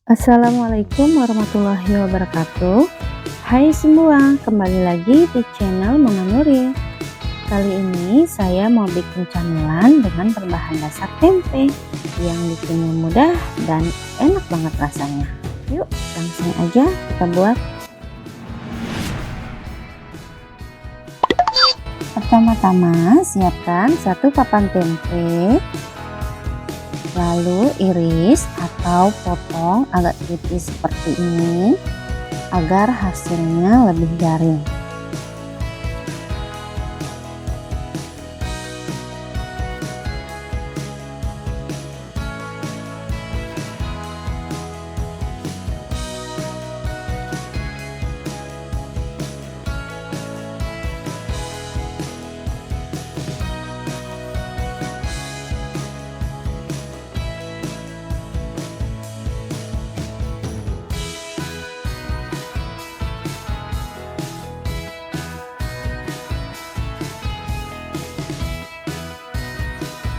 Assalamualaikum warahmatullahi wabarakatuh. Hai semua, kembali lagi di channel Mama Nuril. Kali ini saya mau bikin camilan dengan berbahan dasar tempe yang bikinnya mudah dan enak banget rasanya. Yuk langsung aja kita buat. Pertama-tama siapkan 1 papan tempe, lalu iris atau potong agak tipis seperti ini agar hasilnya lebih garing.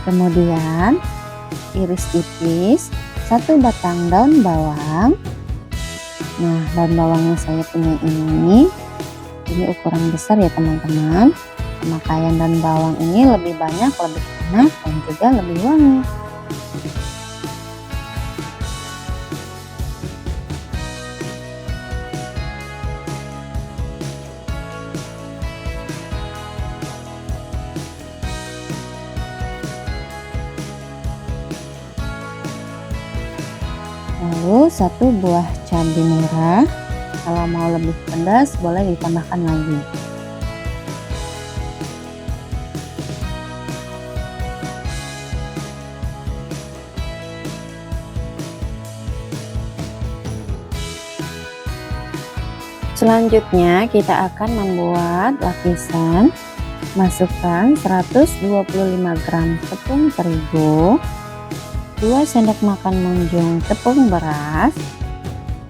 Kemudian iris tipis 1 batang daun bawang. Nah, daun bawangnya saya punya ini ukuran besar ya teman-teman. Pemakaian daun bawang ini lebih banyak, lebih enak dan juga lebih wangi. Lalu 1 buah cabai merah, kalau mau lebih pedas boleh ditambahkan lagi. Selanjutnya kita akan membuat lapisan. Masukkan 125 gram tepung terigu, 2 sendok makan munjung tepung beras,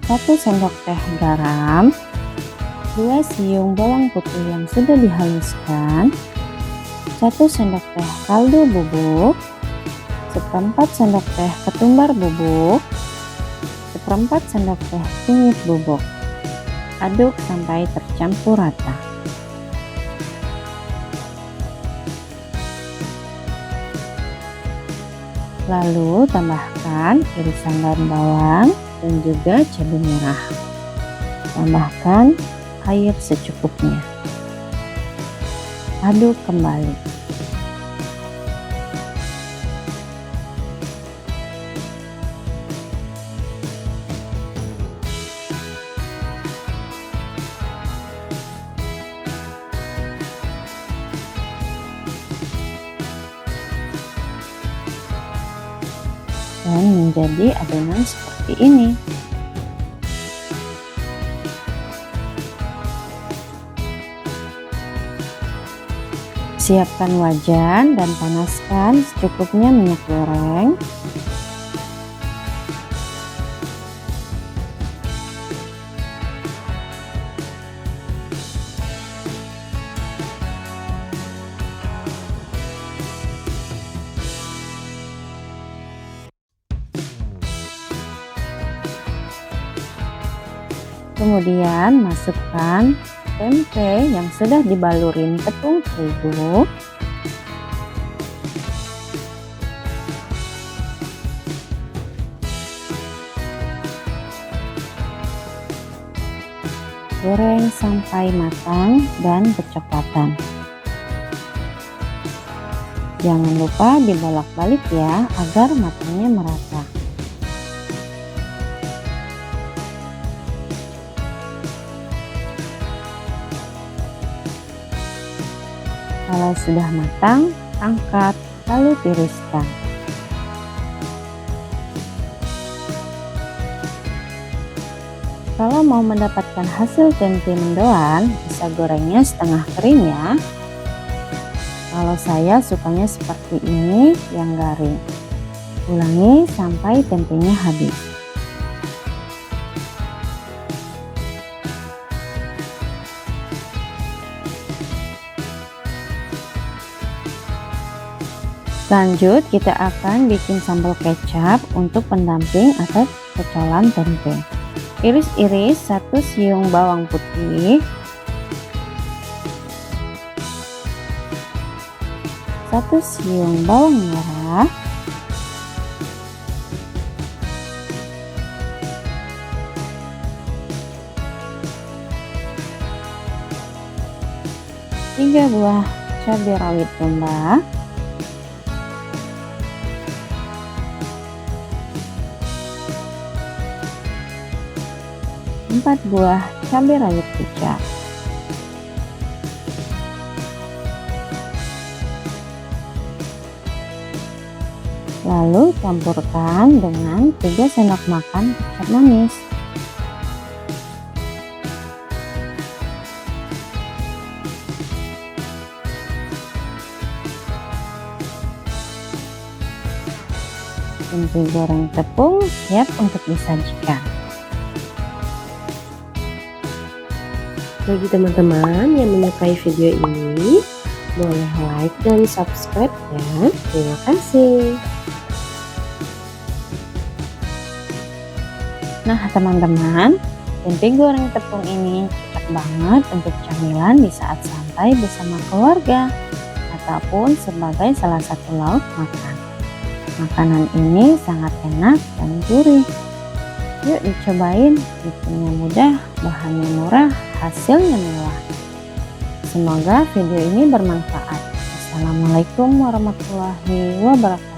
1 sendok teh garam, 2 siung bawang putih yang sudah dihaluskan, 1 sendok teh kaldu bubuk, 1/4 sendok teh ketumbar bubuk, 1/4 sendok teh kunyit bubuk. Aduk sampai tercampur rata. Lalu tambahkan irisan daun bawang dan juga cabai merah. Tambahkan air secukupnya. Aduk kembali. Dan menjadi adonan seperti ini. Siapkan wajan dan panaskan secukupnya minyak goreng. Kemudian masukkan tempe yang sudah dibalurin tepung terigu. Goreng sampai matang dan kecoklatan. Jangan lupa dibolak-balik ya agar matangnya merata. Kalau sudah matang, angkat lalu tiriskan. Kalau mau mendapatkan hasil tempe mendoan, bisa gorengnya setengah kering ya. Kalau saya sukanya seperti ini yang garing. Ulangi sampai tempenya habis. Lanjut kita akan bikin sambal kecap untuk pendamping atau cocolan tempe. Iris-iris 1 siung bawang putih, 1 siung bawang merah, 3 buah cabai rawit domba, 4 buah cabai rawit kicap, lalu campurkan dengan 3 sendok makan kecap manis. Tempe goreng tepung siap untuk disajikan. Bagi teman-teman yang menyukai video ini, boleh like dan subscribe ya. Terima kasih. Nah teman-teman, tempe goreng tepung ini cocok banget untuk camilan di saat santai bersama keluarga ataupun sebagai salah satu lauk makan. Makanan ini sangat enak dan gurih. Yuk dicobain, bikinnya mudah, bahannya murah, hasilnya mewah. Semoga video ini bermanfaat. Assalamualaikum warahmatullahi wabarakatuh.